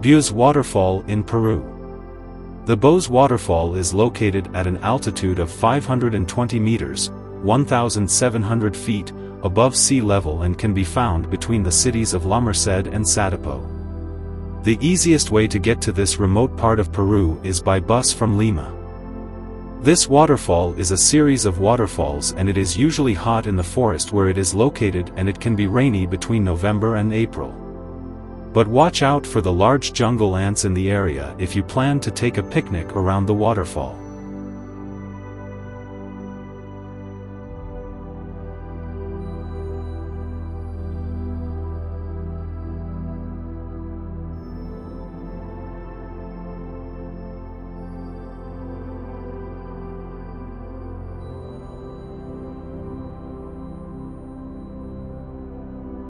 Beauze Waterfall in Peru. The Beauze Waterfall is located at an altitude of 520 meters, 1,700 feet, above sea level and can be found between the cities of Merced and Satipo. The easiest way to get to this remote part of Peru is by bus from Lima. This waterfall is a series of waterfalls and it is usually hot in the forest where it is located, and it can be rainy between November and April. But watch out for the large jungle ants in the area if you plan to take a picnic around the waterfall.